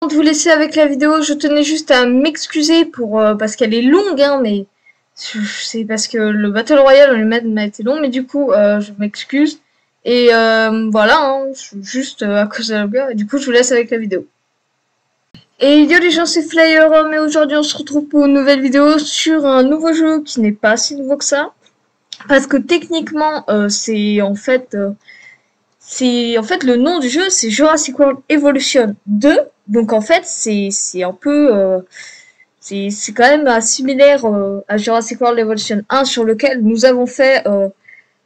De vous laisser avec la vidéo, je tenais juste à m'excuser pour parce qu'elle est longue, hein, mais c'est parce que le Battle Royale en lui-même a été long, mais du coup, je m'excuse. Et voilà, hein, juste à cause de la longueur, et du coup, je vous laisse avec la vidéo. Et yo les gens, c'est Flyer, mais aujourd'hui, on se retrouve pour une nouvelle vidéo sur un nouveau jeu qui n'est pas si nouveau que ça. Parce que techniquement, c'est en fait le nom du jeu, c'est Jurassic World Evolution 2. Donc en fait, c'est un peu c'est quand même similaire à Jurassic World Evolution 1 sur lequel nous avons fait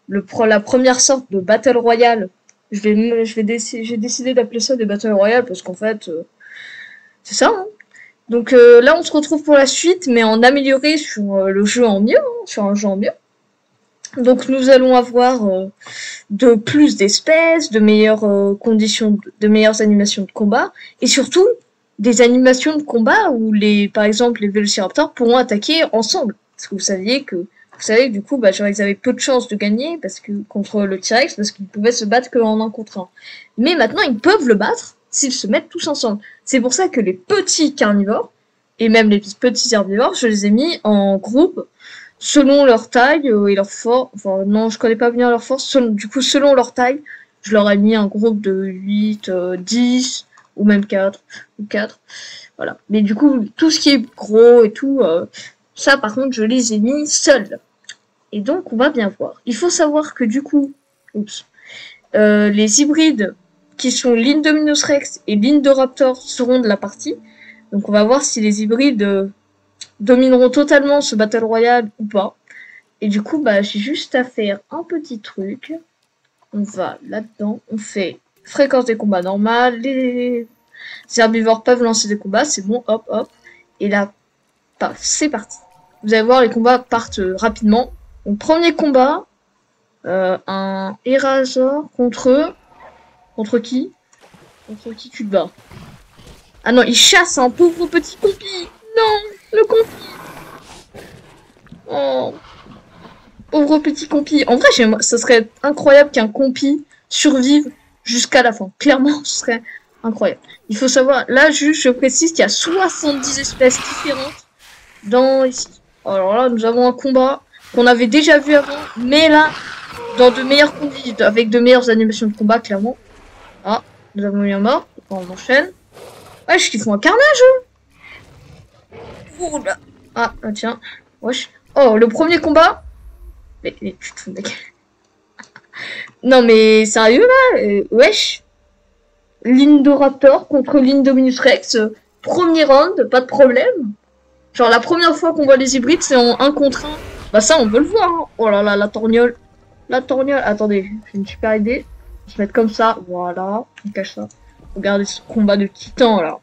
la première sorte de Battle Royale. J'ai décidé d'appeler ça des Battle Royale parce qu'en fait c'est ça, hein. Donc là on se retrouve pour la suite mais en amélioré sur le jeu en mieux, hein, sur un jeu en mieux. Donc nous allons avoir de plus d'espèces, de meilleures conditions, de meilleures animations de combat, et surtout des animations de combat où par exemple, les Vélociraptors pourront attaquer ensemble. Parce que vous savez que du coup, genre, ils avaient peu de chances de gagner contre le T-Rex parce qu'ils pouvaient se battre qu'en un contre un. Mais maintenant, ils peuvent le battre s'ils se mettent tous ensemble. C'est pour ça que les petits carnivores et même les petits herbivores, je les ai mis en groupe selon leur taille et leur force. Enfin, non, je connais pas bien leur force. Du coup, selon leur taille, je leur ai mis un groupe de 8, 10, ou même 4, ou 4. Voilà. Mais du coup, tout ce qui est gros et tout, ça, par contre, je les ai mis seuls. Et donc, on va bien voir. Il faut savoir que du coup, les hybrides qui sont l'Indominus Rex et l'Indoraptor seront de la partie. Donc, on va voir si les hybrides domineront totalement ce Battle Royale ou pas. Et du coup, j'ai juste à faire un petit truc. On va là-dedans, on fait fréquence des combats normales, les herbivores peuvent lancer des combats, c'est bon, hop, hop. Et là, paf, c'est parti. Vous allez voir, les combats partent rapidement. Donc, premier combat, un Erasaur contre qui? Contre qui tu te bats? Ah non, il chasse un pauvre petit compi. Non, le compi. Oh, pauvre petit compi. En vrai, ça serait incroyable qu'un compi survive jusqu'à la fin. Clairement, ce serait incroyable. Il faut savoir, là, juste, je précise qu'il y a 70 espèces différentes dans ici. Alors là, nous avons un combat qu'on avait déjà vu avant, mais là, dans de meilleures conditions, avec de meilleures animations de combat, clairement. Ah, nous avons eu un mort. On enchaîne. Wesh, ils font un carnage. Oh là. Ah, tiens. Wesh. Oh, le premier combat. Mais tu te fous, mec. Non, mais sérieux, là wesh. L'Indoraptor contre l'Indominus Rex. Premier round, pas de problème. Genre, la première fois qu'on voit les hybrides, c'est en 1 contre 1. Bah ça, on veut le voir, hein. Oh là là, la torgnole. La torgnole. Attendez, j'ai une super idée. On va se mettre comme ça. Voilà. On cache ça. Regardez ce combat de titan, là.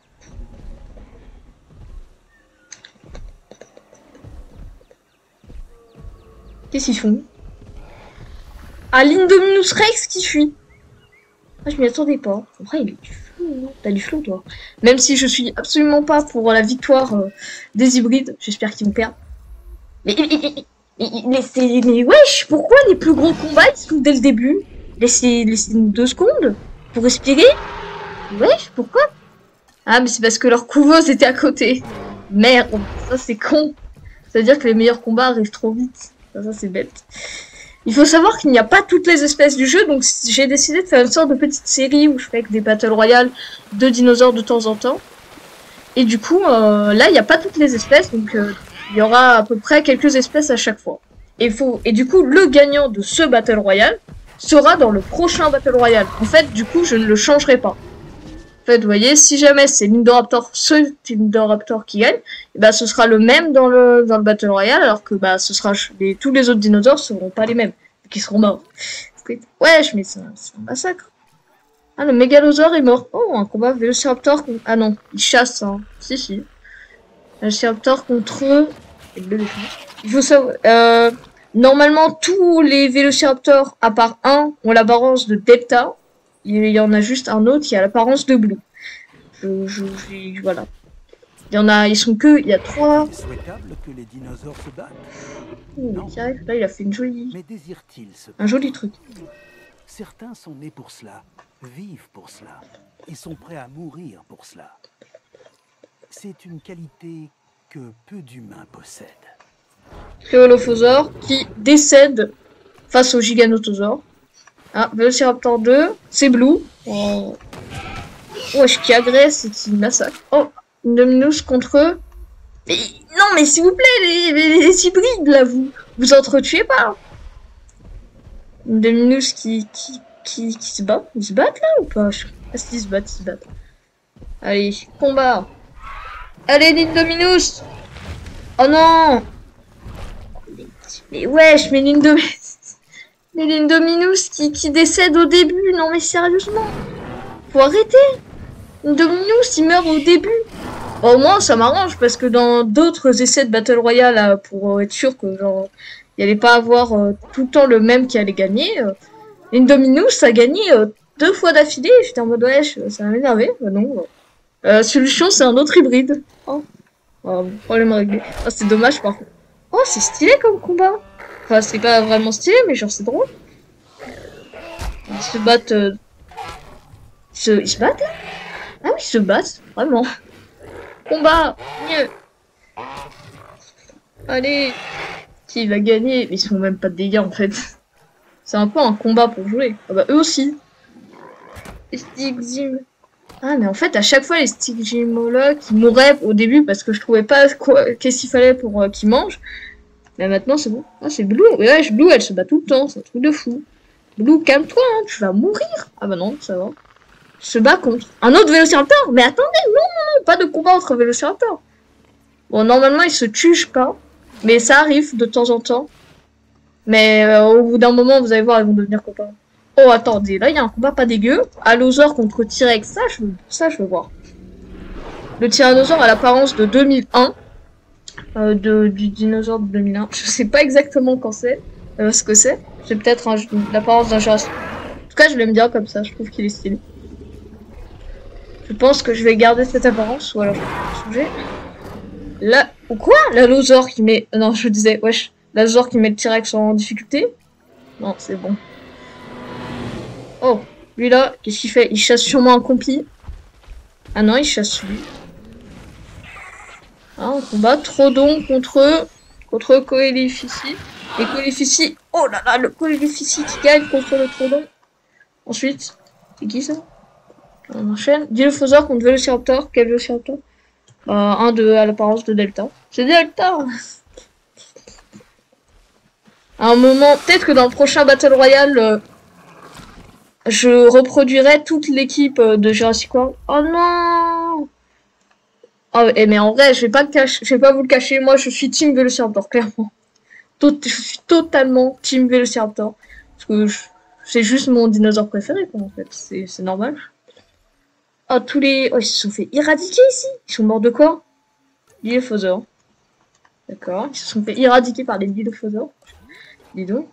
Qu'est-ce qu'ils font? Ah, l'Indominus Rex qui fuit. Ah, je m'y attendais pas. Après, il est du flou, non? T'as du flou, toi. Même si je suis absolument pas pour la victoire des hybrides. J'espère qu'ils vont perdre. Mais wesh, pourquoi les plus gros combats ils sont dès le début? Laissez-nous 2 secondes pour respirer. Wesh, pourquoi? Ah, mais c'est parce que leur couveuse était à côté. Merde, ça c'est con. Ça veut dire que les meilleurs combats arrivent trop vite. Ça c'est bête. Il faut savoir qu'il n'y a pas toutes les espèces du jeu, donc j'ai décidé de faire une sorte de petite série où je fais des Battle Royale de dinosaures de temps en temps. Et du coup, là, il n'y a pas toutes les espèces, donc il y aura à peu près quelques espèces à chaque fois. Et du coup, le gagnant de ce Battle Royale sera dans le prochain Battle Royale. En fait, du coup, je ne le changerai pas. En fait, vous voyez, si jamais c'est l'Indoraptor, ce Indoraptor qui gagne, et bah, ce sera le même dans le Battle Royale, alors que bah, tous les autres dinosaures seront pas les mêmes, qui seront morts. Wesh, mais c'est un massacre. Ah, le Mégalosaure est mort. Oh, un combat Vélociraptor. Ah non, il chasse, hein. Si. Vélociraptor contre... Il faut savoir... normalement, tous les Vélociraptors, à part un, ont l'apparence de Delta. Il y en a juste un autre qui a l'apparence de Blue. Voilà. Il y a 3. C'est souhaitable que les dinosaures se battent. Là, il a fait un joli truc. Certains sont nés pour cela, vivent pour cela, et sont prêts à mourir pour cela. C'est une qualité que peu d'humains possèdent. Créolofosaure qui décède face au Giganotosaure. Ah, Velociraptor 2, c'est Blue. Oh. Wesh, qui agresse et qui massacre. Oh, Indominus contre eux. Mais non, mais s'il vous plaît, les hybrides là, vous entretuez pas. Indominus qui se bat. Ils se battent là ou pas? Est-ce qu'ils se battent, ils se battent. Allez, combat. Allez, Indominus. Oh non. Mais wesh, mais l'Indominus qui décède au début. Non mais sérieusement. Faut arrêter. Indominus, il meurt au début. Bon, au moins, ça m'arrange parce que dans d'autres essais de Battle Royale, pour être sûr que genre il allait pas avoir tout le temps le même qui allait gagner, Indominus a gagné 2 fois d'affilée. J'étais en mode wesh, ça m'a énervé. Bah non. Solution, c'est un autre hybride. Oh. Problème réglé. Oh, c'est dommage par contre. Oh, c'est stylé comme combat. Enfin, c'est pas vraiment stylé, mais genre c'est drôle. Ils se battent. Ils se battent là? Ah oui, ils se battent, vraiment. Combat, mieux. Allez, qui va gagner? Ils font même pas de dégâts en fait. C'est un peu un combat pour jouer. Ah bah eux aussi. Les Stigzim. Ah mais en fait à chaque fois les Stigzimologues qui mouraient au début parce que je trouvais pas qu'est-ce qu'il fallait pour qu'ils mangent. Mais maintenant c'est bon. Ah c'est Blue. Ouais, Blue elle se bat tout le temps, c'est un truc de fou. Blue, calme-toi, hein, tu vas mourir. Ah bah non, ça va. Se bat contre un autre Vélociraptor. Mais attendez, non, pas de combat entre Vélociraptor. Bon, normalement, ils se tuent pas. Mais ça arrive de temps en temps. Mais au bout d'un moment, vous allez voir, ils vont devenir copains. Oh, attendez, là, il y a un combat pas dégueu. Allosaure contre T-Rex. Ça, je veux voir. Le Tyrannosaure a l'apparence de 2001. Du dinosaure de 2001. Je sais pas exactement quand c'est. Ce que c'est. C'est peut-être l'apparence d'un Jurassic. En tout cas, je l'aime bien comme ça. Je trouve qu'il est stylé. Je pense que je vais garder cette apparence, ou alors je vais changer. Là, ou quoi? L'allosaure qui met... Non, je disais, wesh. L'allosaure qui met le T-Rex en difficulté? Non, c'est bon. Oh, lui là, qu'est-ce qu'il fait? Il chasse sûrement un compi. Ah non, il chasse lui. Ah, on combat Troodon contre Coelifici. Et Coelifici, oh là là, le Coelifici qui gagne contre le Troodon. Ensuite, c'est qui ça? On enchaîne. Dilophosaure contre Vélociraptor. Quel Vélociraptor? Un à l'apparence de Delta. C'est Delta! À un moment, peut-être que dans le prochain Battle Royale, je reproduirai toute l'équipe de Jurassic World. Oh non! Oh, mais en vrai, je vais pas vous le cacher. Moi, je suis Team Vélociraptor, clairement. Je suis totalement Team Vélociraptor. Parce que c'est juste mon dinosaure préféré, quoi, en fait. C'est normal. Oh, tous les... Oh, ils se sont fait éradiquer ici. Ils sont morts de quoi? Dilophosaures. D'accord. Ils se sont fait éradiquer par les Dilophosaures. Dis donc.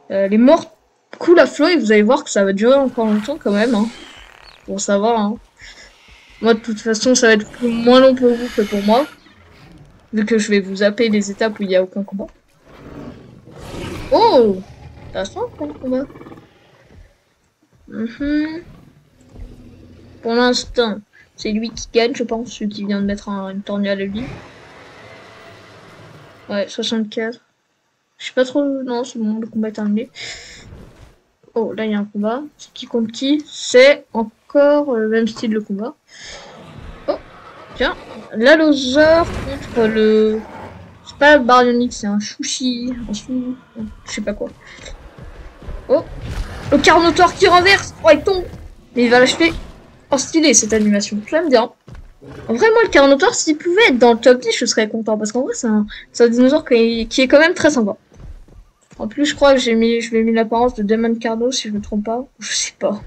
Les morts coulent à flot et vous allez voir que ça va durer encore longtemps quand même. Hein. Bon, ça va. Hein. Moi, de toute façon, ça va être moins long pour vous que pour moi. Vu que je vais vous zapper les étapes où il n'y a aucun combat. Oh! Intéressant comme combat. Pour l'instant, c'est lui qui gagne, je pense, celui qui vient de mettre une torgnade à lui. Ouais, 64. Je sais pas trop... Non, c'est bon, le combat est terminé. Oh, là, il y a un combat. C'est qui contre qui? C'est encore le même style de combat. Oh, tiens. L'allosaure contre le... C'est pas le baryonyx, c'est un chouchi. Je sais pas quoi. Oh, le Carnotaure qui renverse. Oh, il tombe. Mais il va l'achever. Oh, stylé cette animation, j'aime bien. En vrai, moi, le Carnotaure, s'il pouvait être dans le top 10, je serais content. Parce qu'en vrai, c'est un dinosaure qui est quand même très sympa. En plus, je crois que je lui ai mis l'apparence de Demon Carno, si je me trompe pas. Je sais pas.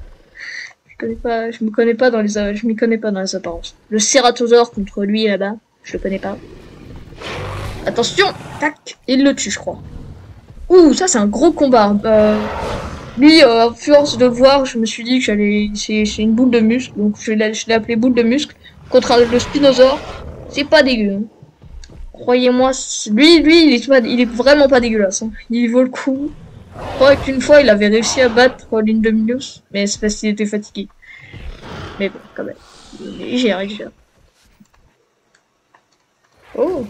Je m'y connais pas dans les apparences. Le Ceratosaure contre lui, là-bas, je le connais pas. Attention, tac, il le tue, je crois. Ouh, ça, c'est un gros combat. Lui, à force de le voir, je me suis dit que c'est une boule de muscle, donc je l'ai appelé boule de muscle. Contre le Spinosaure, c'est pas dégueu. Hein. Croyez-moi, lui, il est vraiment pas dégueulasse. Hein. Il vaut le coup. Je crois qu'une fois, il avait réussi à battre l'Indominus, mais c'est parce qu'il était fatigué. Mais bon, quand même. Il gère. Oh.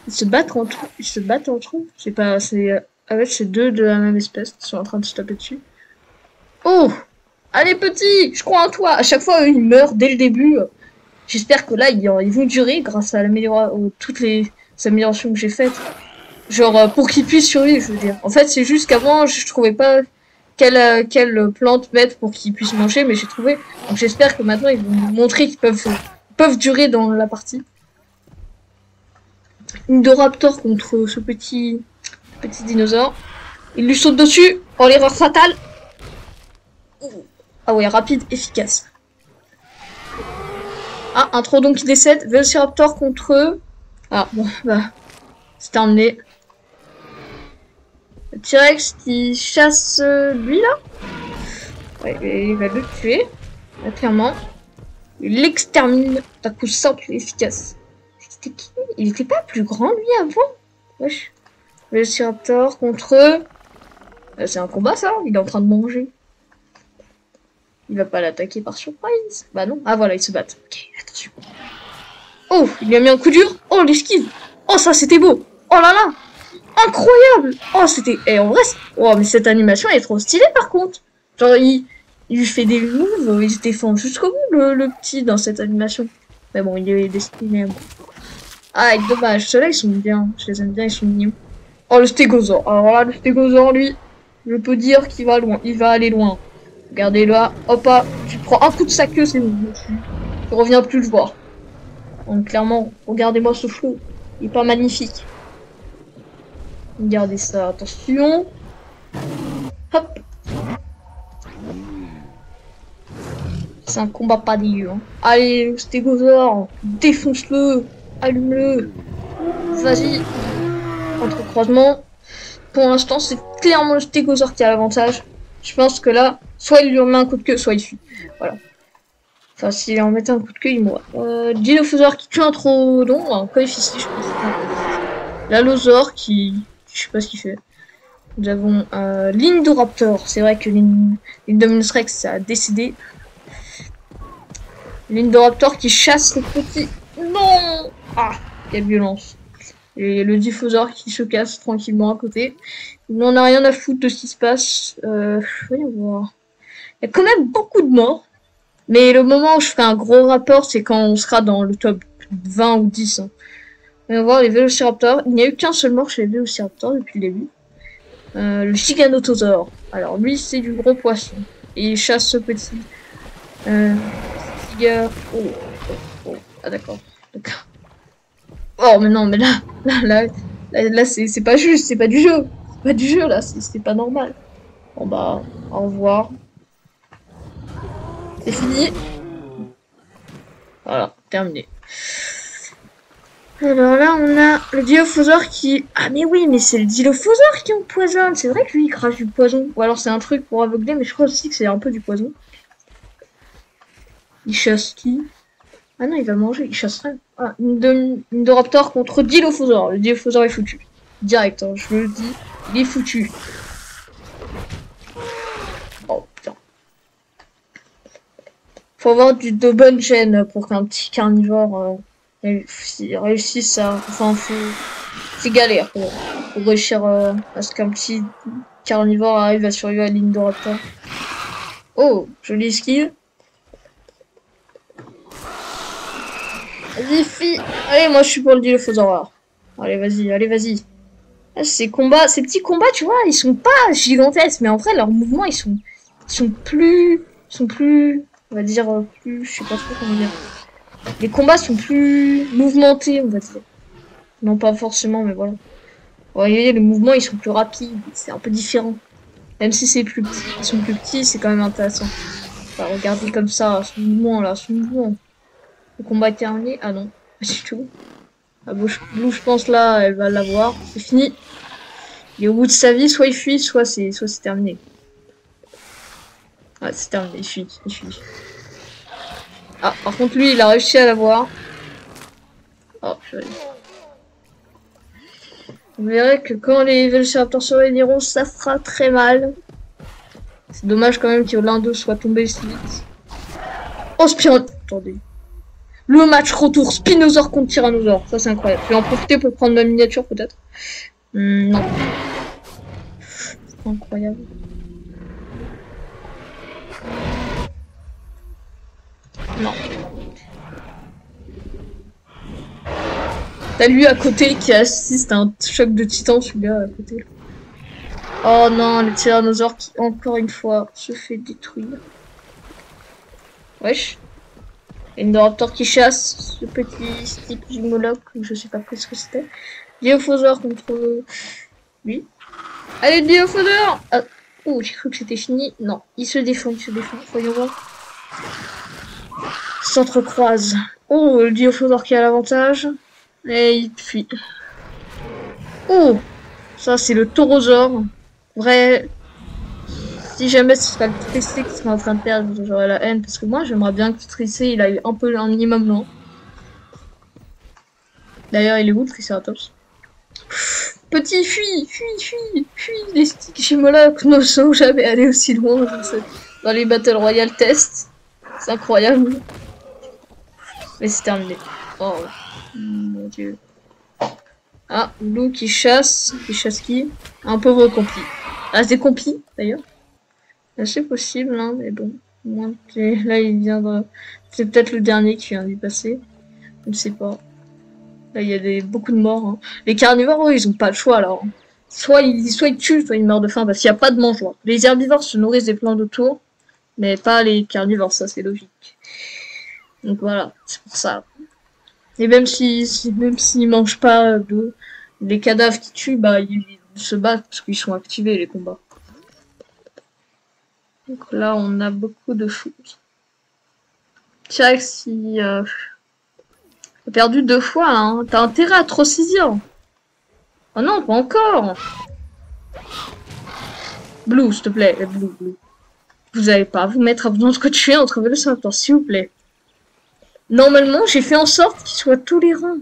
Ils se battent entre eux. Ils se battent entre eux. C'est pas... C'est... Ah ouais, c'est deux de la même espèce qui sont en train de se taper dessus. Oh! Allez, petit! Je crois en toi! À chaque fois, eux, ils meurent dès le début. J'espère que là, ils vont durer grâce à toutes les améliorations que j'ai faites. Genre, pour qu'ils puissent survivre, je veux dire. En fait, c'est juste qu'avant, je trouvais pas quelle plante mettre pour qu'ils puissent manger, mais j'ai trouvé. Donc j'espère que maintenant, ils vont nous montrer qu'ils peuvent durer dans la partie. Indoraptor contre ce petit dinosaure. Il lui saute dessus. Oh, l'erreur fatale. Ah ouais, rapide, efficace. Ah, un Troodon qui décède. Velociraptor contre eux. Ah, bon, bah, c'est terminé. Le T-Rex qui chasse lui, là. Ouais, il va le tuer. Là, clairement. Il l'extermine d'un coup simple et efficace. C'était qui? Il était pas plus grand, lui, avant? Wesh. Velociraptor contre eux. C'est un combat, ça. Il est en train de manger. Il va pas l'attaquer par surprise. Bah non. Ah voilà, ils se battent. Ok, attention. Oh, il lui a mis un coup dur. Oh, l'esquive. Oh, ça, c'était beau. Oh là là. Incroyable. Oh, c'était... Et en vrai, oh, mais cette animation, elle est trop stylée, par contre. Genre, il lui fait des moves. Il se défend jusqu'au bout, le petit, dans cette animation. Mais bon, il est destiné à moi. Ah, dommage. Ceux-là, ils sont bien. Je les aime bien, ils sont mignons. Oh, le stégosaure. Alors là, le stégosaure, lui, je peux dire qu'il va loin. Il va aller loin. Regardez là, hop, tu prends un coup de sa queue, c'est bon. Tu reviens plus le voir. Donc clairement, regardez-moi ce flot. Il est pas magnifique. Regardez ça, attention. Hop. C'est un combat pas dégueu. Hein. Allez, le stégosaure, défonce-le, allume-le. Vas-y. Entre croisements. Pour l'instant, c'est clairement le stégosaure qui a l'avantage. Je pense que là, soit il lui remet un coup de queue, soit il fuit. Voilà. Enfin, s'il en mettait un coup de queue, il mourra. Dilophosaure qui tue un Troodon, un coefficient, je pense. L'Allosaure qui... Je sais pas ce qu'il fait. Nous avons l'Indoraptor. C'est vrai que l'Indominus Rex ça a décédé. L'Indoraptor qui chasse le petit... Non! Ah, quelle violence. Et le Dilophosaure qui se casse tranquillement à côté. Il n'en a rien à foutre de ce qui se passe. Voyons voir. Il y a quand même beaucoup de morts. Mais le moment où je ferai un gros rapport, c'est quand on sera dans le top 20 ou 10. Hein. On va voir les Vélociraptors. Il n'y a eu qu'un seul mort chez les Vélociraptors depuis le début. Le Giganotosaure. Alors lui, c'est du gros poisson. Et il chasse ce petit... Tiger... Oh. Ah d'accord. Oh mais non, mais là c'est pas juste, c'est pas du jeu. C'est pas du jeu là, c'est pas normal. Bon bah, au revoir. C'est fini. Voilà, terminé. Alors là, on a le Dilophosaure qui... Ah mais oui, mais c'est le Dilophosaure qui empoisonne. C'est vrai que lui, il crache du poison. Ou alors c'est un truc pour aveugler, mais je crois aussi que c'est un peu du poison. Il chasse qui? Ah non, il va manger, il chasse rien. Ah, Indoraptor contre Dilophosaure. Le Dilophosaure est foutu. Direct, hein, je le dis. Il est foutu. Oh putain. Faut avoir de bonnes gènes pour qu'un petit carnivore réussisse à... Enfin, c'est galère pour réussir à ce qu'un petit carnivore arrive à survivre à l'Indoraptor. Oh, joli esquive. Vas-y, fille. Allez, moi je suis pour le Dilophosaure. Allez, vas-y. Ces petits combats, tu vois, ils sont pas gigantesques, mais en vrai, leurs mouvements, ils sont plus, on va dire, plus, je sais pas trop comment dire. Les combats sont plus mouvementés, on va dire. Non, pas forcément, mais voilà. Vous voyez, les mouvements, ils sont plus rapides, c'est un peu différent. Même si c'est plus petit, ils sont plus petits, c'est quand même intéressant. Enfin, regardez comme ça, ce mouvement. Le combat est terminé. Ah non, pas du tout. La Blue, je pense là, elle va l'avoir. C'est fini. Il est au bout de sa vie, soit il fuit, soit c'est terminé. Ah, c'est terminé, il fuit. Ah, par contre, lui, il a réussi à l'avoir. Oh, purée. Vous verrez que quand les Vélociraptors se réuniront, ça fera très mal. C'est dommage quand même que l'un d'eux soit tombé si vite. Oh, Spiron... Attendez. Le match retour Spinosaur contre Tyrannosaure. Ça, c'est incroyable. Je vais en profiter pour prendre ma miniature, peut-être. Non. C'est incroyable. Non. T'as lui à côté qui assiste à un choc de titan, celui-là à côté. Oh non, le tyrannosaure qui, encore une fois, se fait détruire. Wesh. Indoraptor qui chasse ce petit stick du Moloch, je sais pas ce que c'était. Diophosaure contre lui. Allez, Diophosaure! Ah. Oh, j'ai cru que c'était fini. Non, il se défend, Voyons voir. S'entrecroise. Oh, le Diophosaure qui a l'avantage. Et il fuit. Oh! Ça, c'est le Taurosaure. Vrai. Si jamais ce serait le Tricé qui serait en train de perdre, j'aurais la haine. Parce que moi, j'aimerais bien que le Tricé, il aille un peu un minimum lent. D'ailleurs, il est où le Triceratops? Petit, fuis! Les sticks chez Moloch ne sont jamais allés aussi loin dans les Battle Royale tests. C'est incroyable. Mais c'est terminé. Oh mon dieu. Ah, Lou qui chasse qui? Un pauvre compi. Ah, c'est compi d'ailleurs. C'est possible, hein, mais bon. Moins là, il vient de. C'est peut-être le dernier qui vient d'y passer. Je ne sais pas. Là, il y a beaucoup de morts. Hein. Les carnivores, eux, ils ont pas le choix alors. Soit ils tuent, soit ils meurent de faim parce qu'il n'y a pas de mangeoires. Les herbivores se nourrissent des plants autour, mais pas les carnivores, ça c'est logique. Donc voilà, c'est pour ça. Et même s'ils mangent pas les cadavres qui tuent, bah ils se battent parce qu'ils sont activés les combats. Donc là, on a beaucoup de choses. Tiens, si t'as perdu 2 fois, hein. T'as intérêt à trop saisir. Oh non, pas encore. Blue, s'il te plaît, Blue. Vous allez pas vous mettre à vous entretuer entre Vélociraptor, s'il vous plaît. Normalement, j'ai fait en sorte qu'ils soient tolérants.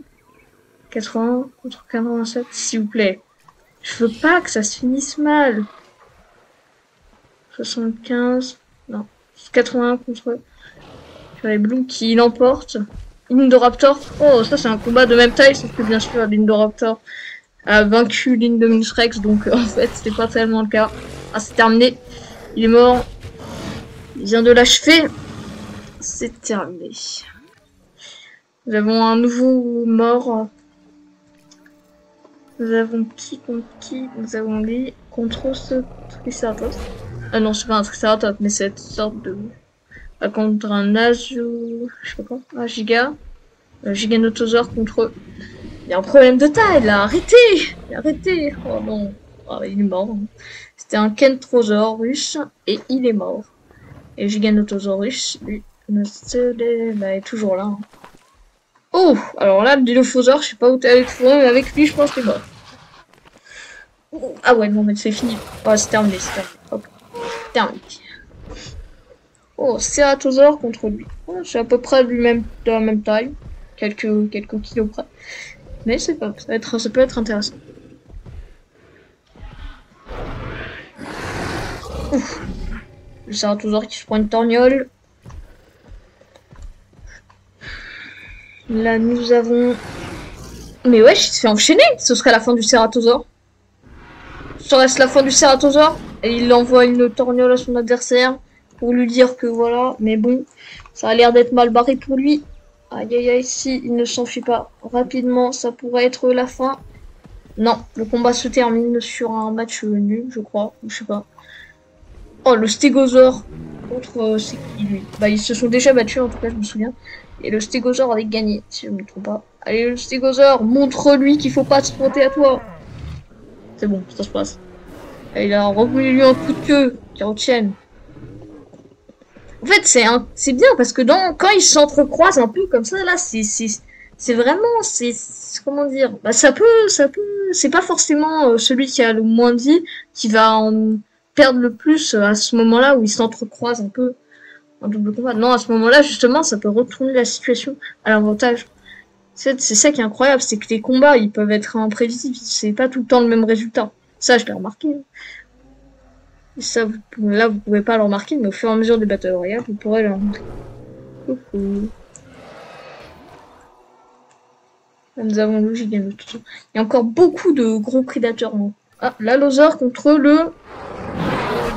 80 contre 87, s'il vous plaît. Je veux pas que ça se finisse mal. 75, non. 81 contre... les Blue qui l'emporte. Indoraptor. Oh, ça c'est un combat de même taille, sauf que bien sûr, l'Indoraptor a vaincu l'Indominus Rex, donc en fait, c'était pas tellement le cas. Ah, c'est terminé. Il est mort. Il vient de l'achever. C'est terminé. Nous avons un nouveau mort. Nous avons qui contre qui? Nous avons lui contre ce Triceratops. Ah non, c'est pas un Triceratops, mais cette sorte de... contre un Nazo... je sais pas quoi. Un Giga. Un Giganotosaure contre eux. Il y a un problème de taille là, arrêtez. Oh non, oh, il est mort. C'était un Kentrosaurus et il est mort. Et Giganotosaurus, lui, est toujours là. Hein. Oh, alors là, le Dilophosaure, je sais pas où t'es allé te fourrer, mais avec lui, je pense que c'est mort. Oh, ah ouais, non, mais c'est fini. Oh, c'est terminé. Hop, terminé. Oh, Ceratosaure contre lui. Oh, c'est à peu près de la même taille. Quelques kilos près. Mais c'est pas, ça peut être intéressant. Ouf. Le Ceratosaure qui se prend une torgnole. Là, nous avons... Mais wesh, il se fait enchaîner. Ce serait la fin du Ceratosaure. Ça reste la fin du Ceratosaure. Et il envoie une torgnole à son adversaire. Pour lui dire que voilà. Mais bon, ça a l'air d'être mal barré pour lui. Aïe, si il ne s'enfuit pas rapidement, ça pourrait être la fin. Non, le combat se termine sur un match nul, je crois. Je sais pas. Oh, le Stégosaure contre... c'est qui, lui? Bah, ils se sont déjà battus, en tout cas, je me souviens. Et le Stégosaure avait gagné, si je ne me trompe pas. Allez, le Stégosaure, montre-lui qu'il faut pas se frotter à toi. C'est bon, ça se passe. Et il a revoulu lui un coup de queue qui retienne. En fait, c'est bien parce que quand ils s'entrecroisent un peu comme ça, là, c'est vraiment, comment dire, bah, ça peut, c'est pas forcément celui qui a le moins de vie qui va en perdre le plus à ce moment-là où ils s'entrecroisent un peu en double combat. Non, à ce moment-là, justement, ça peut retourner la situation à l'avantage. C'est ça qui est incroyable, c'est que les combats, ils peuvent être imprévisibles, c'est pas tout le temps le même résultat. Ça, je l'ai remarqué. Et ça, là, vous pouvez pas le remarquer, mais au fur et à mesure des Battle Royale, vous pourrez le remarquer. Coucou. Nous avons le Giganotosaure. Il y a encore beaucoup de gros prédateurs. Non. Ah, l'Allosaure contre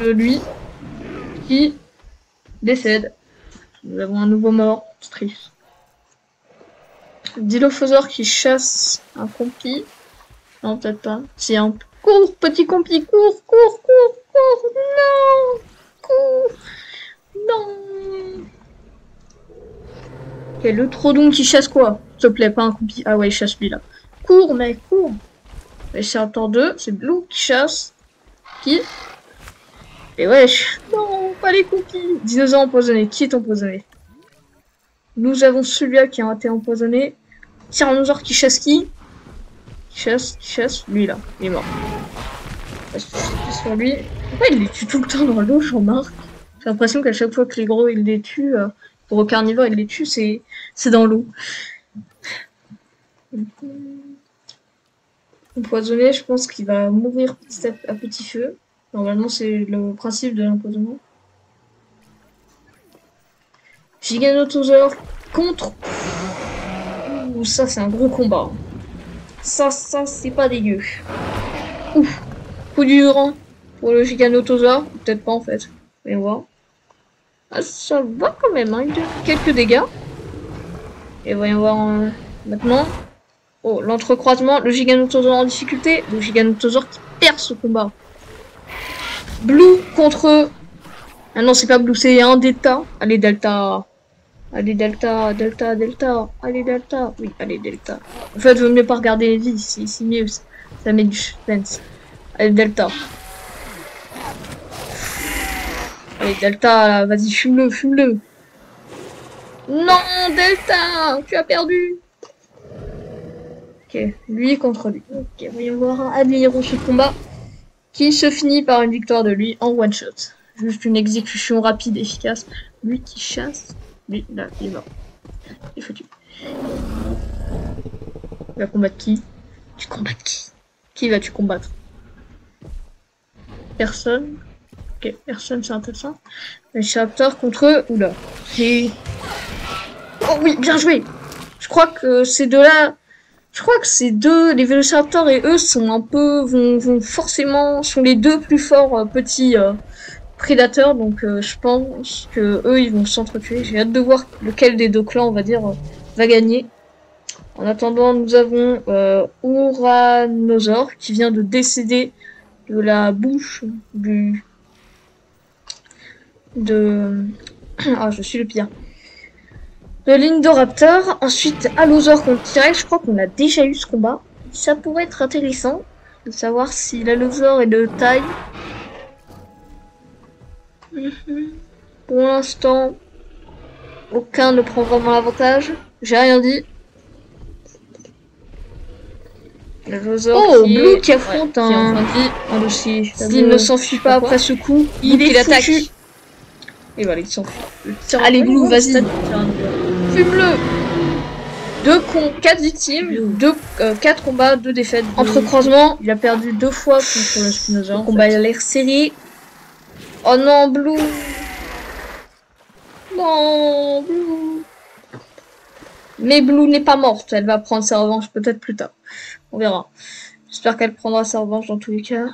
lui qui décède. Nous avons un nouveau mort. C'est triste. Dilophosaure qui chasse un compi. Non, peut-être pas. Si, un cours, petit compi, cours, non, cours, non. Ok, le Troodon qui chasse quoi? S'il te plaît, pas un compi. Ah ouais, il chasse lui là. Cours, mec, cours. Et c'est un temps 2, c'est Blue qui chasse. Qui? Et wesh, non, pas les compis. Dinosaure empoisonné, qui est empoisonné? Nous avons celui-là qui a été empoisonné. Tyrannosaure qui chasse qui? Qui chasse, lui là, il est mort. Sur lui. Pourquoi il les tue tout le temps dans l'eau, j'en marque? J'ai l'impression qu'à chaque fois que les gros il les tue, pour le carnivore il les tue, c'est dans l'eau. Empoisonné, je pense qu'il va mourir petit à petit feu. Normalement, c'est le principe de l'empoisonnement. Giganotosaure contre... Ouh, ça, c'est un gros combat. Ça, c'est pas dégueu. Ouf. Coup dur hein, pour le Giganotosaure. Peut-être pas, en fait. Voyons voir. Ah, ça va quand même, hein. Il a quelques dégâts. Et voyons voir maintenant. Oh, l'entrecroisement. Le Giganotosaure en difficulté. Le Giganotosaure qui perd ce combat. Blue contre... Ah non, c'est pas Blue, c'est un Delta. Allez, Delta. Allez, Delta. Allez, Delta. Oui, allez, Delta. En fait, vaut mieux pas regarder les vies, c'est mieux. Ça met du suspense. Allez, Delta. Allez, Delta, vas-y, fume-le. Non, Delta, tu as perdu. Ok, lui contre lui. Ok, voyons voir. Admirons ce combat qui se finit par une victoire de lui en one shot. Juste une exécution rapide, efficace. Lui qui chasse. Lui, là, il est mort. Il est foutu. Tu vas combattre qui? Tu combattes qui? Qui vas-tu combattre? Personne. Ok, personne, c'est intéressant. Les Raptors contre... Oula. C'est... Oh oui, bien joué. Je crois que ces deux-là... Je crois que ces deux, les Vélociraptors et eux, sont un peu... vont forcément... sont les deux plus forts petits... prédateurs, donc je pense que eux ils vont s'entretuer. J'ai hâte de voir lequel des deux clans, on va dire, va gagner. En attendant, nous avons Uranosaure qui vient de décéder de la bouche ah, je suis le pire. De l'Indoraptor. Ensuite, Allosaure contre T-Rex. Je crois qu'on a déjà eu ce combat. Ça pourrait être intéressant de savoir si l'Allosaure est de taille. Pour l'instant, aucun ne prend vraiment l'avantage. J'ai rien dit. Oh, Blue qui affronte un dossier. S'il ne s'enfuit pas après ce coup, il attaque. Et voilà, il s'enfuit. Allez, Blue, vas-y. Fume-le. 4 victimes, 4 combats, 2 défaites. Entre croisements, il a perdu 2 fois contre le Spinosaur. Le combat, il a l'air serré. Oh non, Blue. Non, Blue. Mais Blue n'est pas morte. Elle va prendre sa revanche peut-être plus tard. On verra. J'espère qu'elle prendra sa revanche dans tous les cas.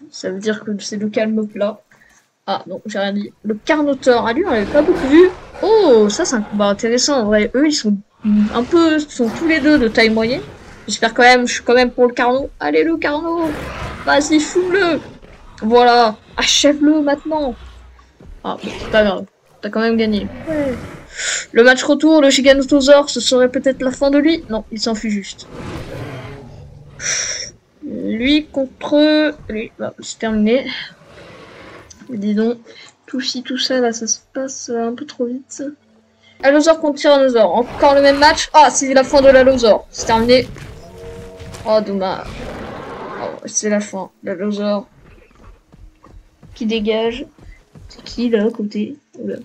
Ça veut dire que c'est le calme plat. Ah non, j'ai rien dit. Le Carnotaure. Ah lui, on l'avait pas beaucoup vu. Oh, ça c'est un combat intéressant. En vrai, eux, ils sont un peu... sont tous les deux de taille moyenne. J'espère quand même, je suis quand même pour le Carno. Allez, le Carno. Vas-y, fume-le. Voilà. Achève-le maintenant. Ah, bon, c'est pas grave. T'as quand même gagné. Ouais. Le match retour, le Giganotosaure, ce serait peut-être la fin de lui. Non, il s'enfuit juste. Lui contre... lui, bah, c'est terminé. Dis donc, tout ça, là, ça se passe un peu trop vite. Allosaure contre Tyrannosaure. Encore le même match. Ah, c'est la fin de l'Allosaure. C'est terminé. Oh, dommage. Oh, c'est la fin. L'Allosaure qui dégage. C'est qui, là, à côté? Oula.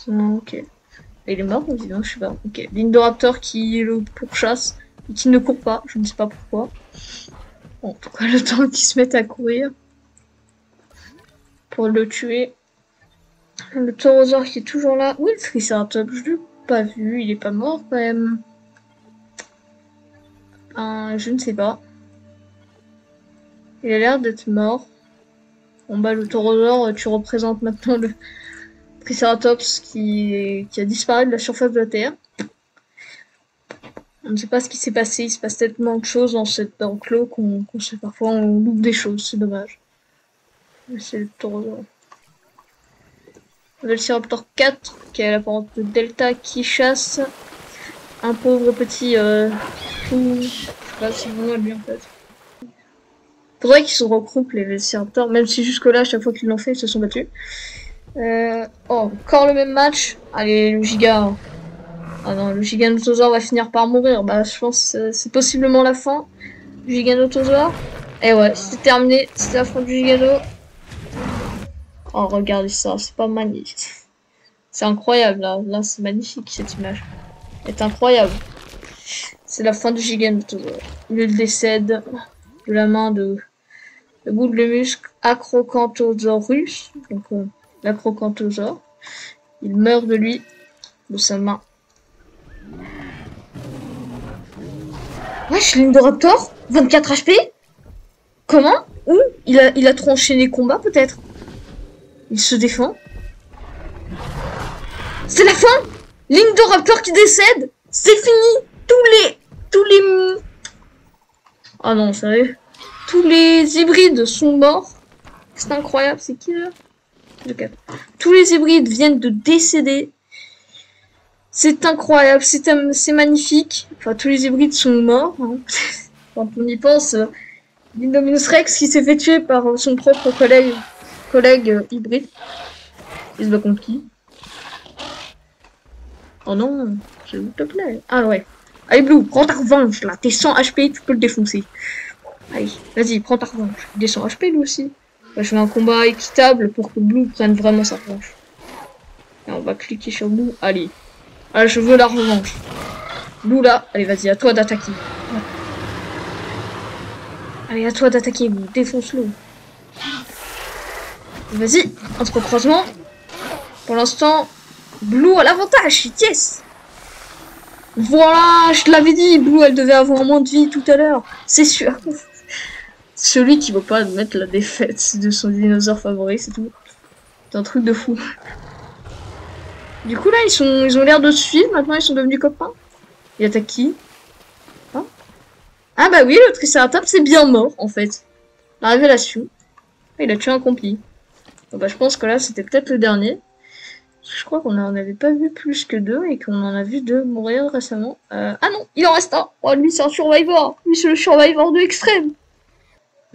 Ok. Il est mort, dis donc, je sais pas. Ok. L'Indoraptor qui le pourchasse. Et qui ne court pas. Je ne sais pas pourquoi. Bon, pourquoi le temps qu'il se mette à courir pour le tuer. Le Taurosaure qui est toujours là. Oui, le Triceratops. pas vu. Il est pas mort quand même. Je ne sais pas. Il a l'air d'être mort. Bon bah le taurosaure, tu représentes maintenant le Triceratops qui a disparu de la surface de la Terre. On ne sait pas ce qui s'est passé, il se passe tellement de choses dans cet enclos qu'on sait parfois on loupe des choses, c'est dommage. C'est le taurosaure. Le Velociraptor 4, qui est l'apparence de Delta, qui chasse un pauvre petit fou. Je sais pas si c'est vraiment lui en fait. Faudrait qu'ils se regroupent les Velociraptors, même si jusque là, à chaque fois qu'ils l'ont fait, ils se sont battus. Oh, encore le même match. Allez, le giga. Ah non, le Giganotosaure va finir par mourir. Bah, je pense que c'est possiblement la fin du Giganotosaure. Et ouais, c'est terminé. C'est la fin du Gigano. Oh, regardez ça, c'est pas magnifique. C'est incroyable, là. Là, c'est magnifique, cette image. C'est incroyable. C'est la fin du Giganotosaure. Il décède de la main de bout de muscle Acrocanthosaurus. Donc, l'acrocanthosaure. Il meurt de lui, de sa main. Wesh, l'Indoraptor 24 HP. Comment? Où? Il a trop enchaîné combat, peut-être? Il se défend. C'est la fin! L'Indoraptor qui décède! C'est fini! Tous les... Ah non, sérieux? Tous les hybrides sont morts. C'est incroyable, c'est qui là? Tous les hybrides viennent de décéder. C'est incroyable, c'est magnifique. Enfin, tous les hybrides sont morts. Hein. Quand on y pense, l'Indominus Rex qui s'est fait tuer par son propre collègue hybride. Il se bat contre qui? Oh non, s'il te plaît. Ah ouais. Allez Blue, prends ta revanche là. T'es 100 HP, tu peux le défoncer. Allez, vas-y, prends ta revanche. Il est 100 HP lui aussi. Bah, je fais un combat équitable pour que Blue prenne vraiment sa revanche. Et on va cliquer sur Blue. Allez. Ah, je veux la revanche. Blue là. Allez, vas-y, à toi d'attaquer. Allez, à toi d'attaquer, Blue. Défonce-le. Vas-y, entre croisement. Pour l'instant, Blue a l'avantage. Yes. Voilà, je te l'avais dit. Blue, elle devait avoir moins de vie tout à l'heure. C'est sûr. Celui qui veut pas admettre la défaite de son dinosaure favori, c'est tout. C'est un truc de fou. Du coup là, ils ont l'air de se suivre, maintenant ils sont devenus copains. Il attaque qui? Hein? Ah bah oui, le Triceratops c'est bien mort, en fait. La révélation. Il a tué un compi. Bon, bah je pense que là, c'était peut-être le dernier. Je crois qu'on n'en avait pas vu plus que deux et qu'on en a vu deux mourir récemment. Ah non, il en reste un. Oh, lui c'est un survivor. Lui c'est le survivor de extrême.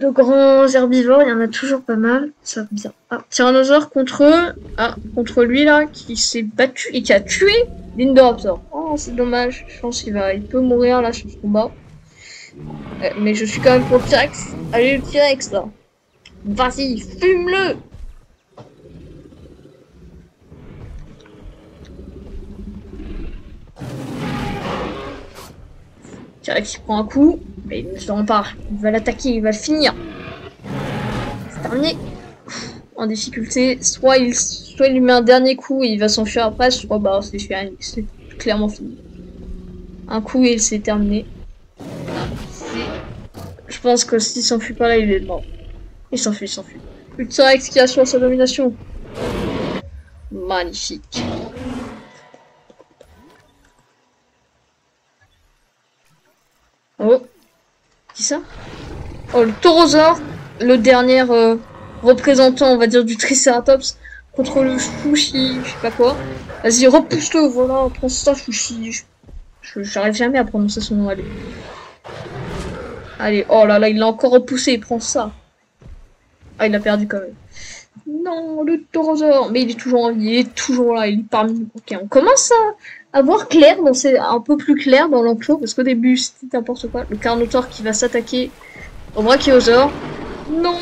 De grands herbivores, il y en a toujours pas mal. Ça va bien. Ah, tyrannosaure contre contre lui là, qui s'est battu et qui a tué l'Indoraptor. Oh, c'est dommage. Je pense qu'il peut mourir là sur ce combat. Mais je suis quand même pour le T-Rex. Allez, le T-Rex là. Vas-y, fume-le! T-Rex il prend un coup, mais il ne se rend pas. Il va l'attaquer, il va le finir. C'est terminé. En difficulté, soit il lui met un dernier coup et il va s'enfuir après, soit bah c'est clairement fini. Un coup et il s'est terminé. Je pense que s'il s'enfuit pas là, il est mort. Il s'enfuit. Le T-Rex qui assure sa domination. Magnifique. Oh, qui ça? Oh, le Taurosaure, le dernier représentant, on va dire, du Triceratops contre le Fushi, je sais pas quoi. Vas-y, repousse-le, voilà, prends ça, Fushi. J'arrive jamais à prononcer son nom, allez. Allez, oh là là, il l'a encore repoussé, prends ça. Ah, il a perdu quand même. Non, le Taurosaure, mais il est toujours en vie, il est toujours là, il est parmi nous. Ok, on commence à voir clair, un peu plus clair dans l'enclos, parce qu'au début c'était n'importe quoi. Le Carnotaure qui va s'attaquer au Brachiosaure. Non.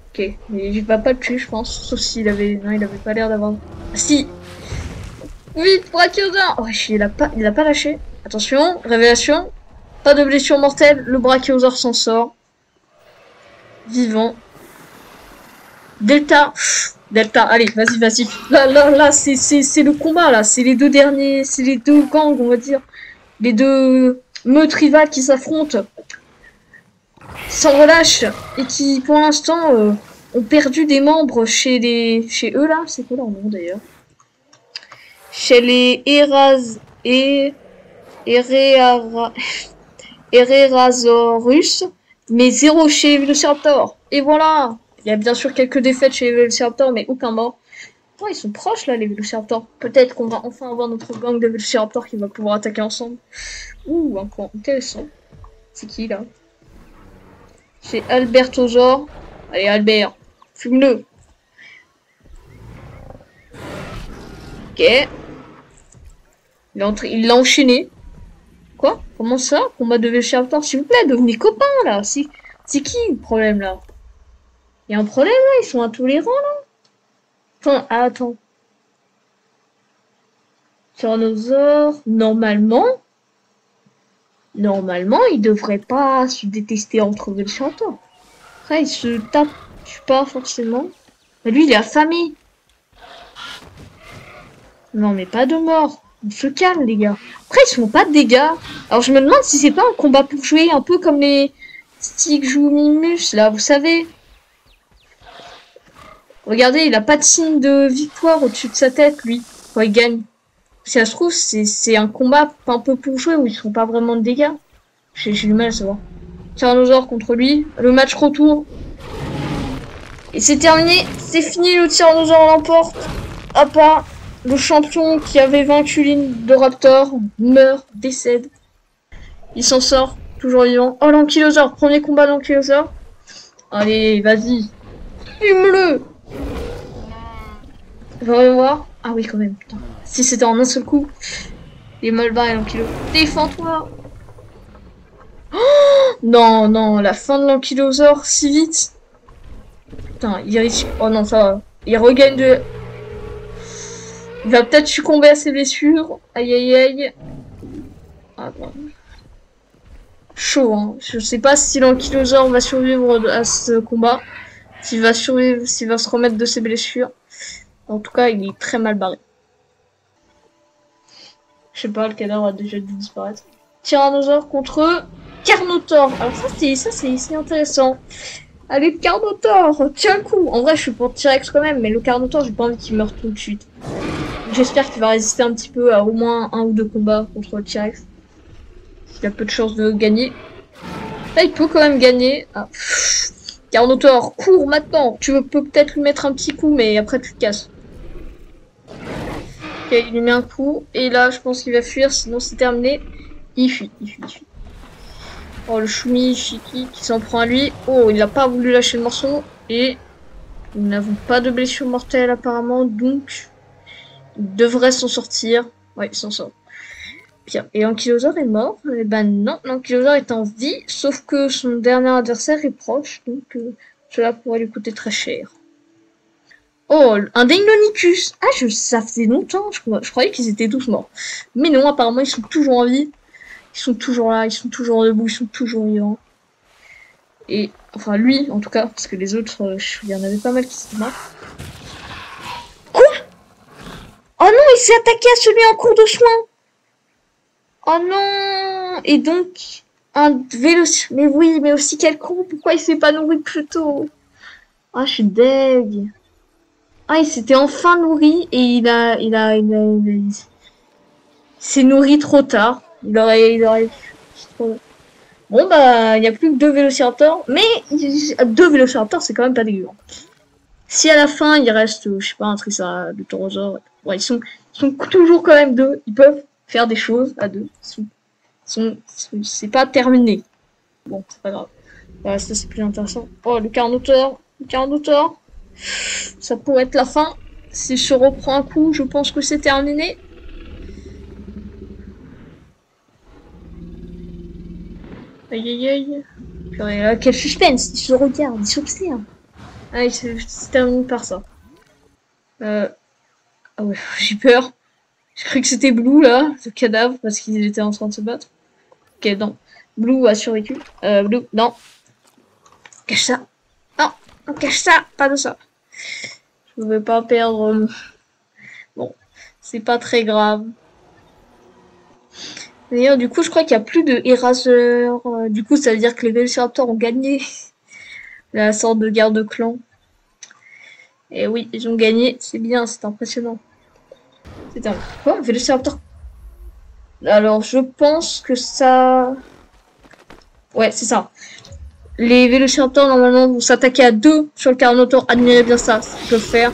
Ok, mais il va pas le tuer, je pense, sauf s'il avait... Non, il avait pas l'air d'avoir... Ah, si. Vite, Brachiosaure. Oh, il a pas lâché. Attention, révélation. Pas de blessure mortelle, le Brachiosaure s'en sort. Vivant. Delta. Delta, allez, vas-y, vas-y. Là, c'est le combat, là. C'est les deux derniers, c'est les deux gangs, on va dire. Les deux meutes rivales qui s'affrontent sans relâche et qui, pour l'instant, ont perdu des membres chez eux, là. C'est quoi leur nom, d'ailleurs? Chez les Herrerasaurus, mais zéro chez les Velociraptors. Et voilà. Il y a bien sûr quelques défaites chez les Velociraptors, mais aucun mort. Oh, ils sont proches là, les Velociraptors. Peut-être qu'on va enfin avoir notre gang de Velociraptors qui va pouvoir attaquer ensemble. Ouh, encore intéressant. C'est qui là? C'est Albertosaur. Allez, Albert, fume-le. Ok. Il l'a enchaîné. Quoi? Comment ça? Combat de Velociraptor, s'il vous plaît, devenez copains là. C'est qui le problème là? Il y a un problème là, ils sont intolérants là. Enfin, attends. Tyrannosaure, normalement, ils devraient pas se détester entre Velociraptor. Après, ils se tapent, je sais pas forcément. Mais lui, il est affamé. Non, mais pas de mort. On se calme, les gars. Après, ils font pas de dégâts. Alors, je me demande si c'est pas un combat pour jouer, un peu comme les Styxjumimus, là, vous savez. Regardez, il a pas de signe de victoire au-dessus de sa tête, lui, quand il gagne. Si ça se trouve, c'est un combat un peu pour jouer, où ils font pas vraiment de dégâts. J'ai du mal à savoir. Tyrannosaure contre lui. Le match retour. Et c'est terminé. C'est fini, le Tyrannosaure l'emporte. À part... Le champion qui avait vaincu l'Indoraptor meurt, décède. Il s'en sort, toujours vivant. Oh, l'Ankylosaure, premier combat d'Ankylosaure. Allez, vas-y. Fume-le. Va voir. Ah oui, quand même, putain. Si c'était en un seul coup. Les Molbars et l'Ankylo. Défends-toi. Oh non, la fin de l'Ankylosaure, si vite. Putain, il risque... Oh non, ça va. Il regagne de... Il va peut-être succomber à ses blessures. Aïe aïe aïe. Ah bon. Chaud, hein. Je sais pas si l'Ankylosaure va survivre à ce combat. S'il va survivre, s'il va se remettre de ses blessures. En tout cas, il est très mal barré. Je sais pas, le cadavre a déjà dû disparaître. Tyrannosaure contre Carnotaure. Alors ça c'est intéressant. Allez, Carnotaure, tiens le coup. En vrai, je suis pour T-Rex quand même, mais le Carnotaure, j'ai pas envie qu'il meure tout de suite. J'espère qu'il va résister un petit peu à au moins un ou deux combats contre le T-Rex. Il a peu de chances de gagner. Là, il peut quand même gagner. Ah. Carnotaure, cours maintenant. Tu peux peut-être lui mettre un petit coup, mais après tu te casses. Ok, il lui met un coup. Et là, je pense qu'il va fuir, sinon c'est terminé. Il fuit. Oh, le Shumi Shiki qui s'en prend à lui. Oh, il n'a pas voulu lâcher le morceau. Et nous n'avons pas de blessure mortelle apparemment, donc... Il devrait s'en sortir. Ouais, il s'en sort. Bien. Et l'Ankylosaure est mort. Eh ben non, l'Ankylosaure est en vie, sauf que son dernier adversaire est proche, donc cela pourrait lui coûter très cher. Oh, un Deinonychus. Ah, ça faisait longtemps, je croyais qu'ils étaient tous morts. Mais non, apparemment, ils sont toujours en vie. Ils sont toujours là, ils sont toujours debout, ils sont toujours vivants. Et, enfin, lui, en tout cas, parce que les autres, il y en avait pas mal qui étaient morts. Oh non, il s'est attaqué à celui en cours de soins. Oh non. Et donc, un vélociraptor. Mais oui, mais aussi quel con. Pourquoi il s'est pas nourri plus tôt? Ah, je suis deg. Ah, il s'était enfin nourri et il s'est nourri trop tard. Il aurait... Bon, bah, il n'y a plus que 2 vélociraptors. Mais 2 vélociraptors, c'est quand même pas dégueu. Si à la fin, il reste, je sais pas, un Triceratops, ouais, ils sont toujours quand même 2. Ils peuvent faire des choses à 2. C'est pas terminé. Bon, c'est pas grave. Voilà, ça c'est plus intéressant. Oh, le Carnotaure. Ça pourrait être la fin. Si je reprends un coup, je pense que c'est terminé. Aïe aïe aïe. Purée, là, quel suspense. Ils se regardent, ils s'observent. Ah, il se termine par ça. Ah ouais, j'ai peur. J'ai cru que c'était Blue, là, ce cadavre, parce qu'il était en train de se battre. Ok, non. Blue a survécu. Blue, non. Cache ça. Non, on cache ça, pas de ça. Je vais pas perdre. Bon, c'est pas très grave. D'ailleurs, du coup, je crois qu'il n'y a plus de Eraser. Du coup, ça veut dire que les Vélociraptors ont gagné la sorte de guerre de clan. Et oui, ils ont gagné. C'est bien, c'est impressionnant. C'est un... Quoi, Vélociraptor? Alors, je pense que ça... Ouais, c'est ça. Les Vélociraptors, normalement, vont s'attaquer à 2 sur le Carnotaur. Admirez bien ça, ce qu'ils peuvent faire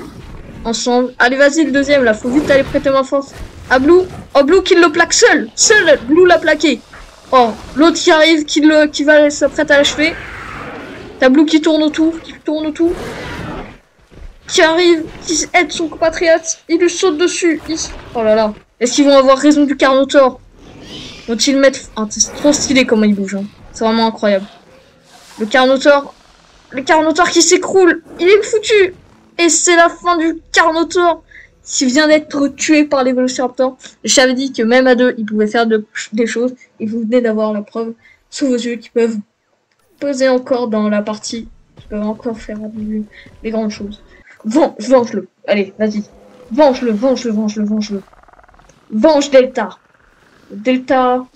ensemble. Allez, vas-y, le deuxième, là. Faut vite aller prêter main force à Blue. Oh, Blue qui le plaque seul. Seul, Blue l'a plaqué. Oh, l'autre qui arrive, qui va s'apprête à l'achever. T'as Blue qui tourne autour, qui arrive, qui aide son compatriote. Il lui saute dessus. Oh là là. Est-ce qu'ils vont avoir raison du Carnotaur? Vont-ils mettre... Ah, c'est trop stylé comment il bouge. Hein. C'est vraiment incroyable. Le Carnotaur qui s'écroule. Il est foutu. Et c'est la fin du Carnotaur qui vient d'être tué par les Vélociraptors. J'avais dit que même à 2, ils pouvaient faire des choses. Et vous venez d'avoir la preuve sous vos yeux qui peuvent poser encore dans la partie. Qui peuvent encore faire des grandes choses. Venge-le. Allez, vas-y. Venge-le. Venge Delta. Delta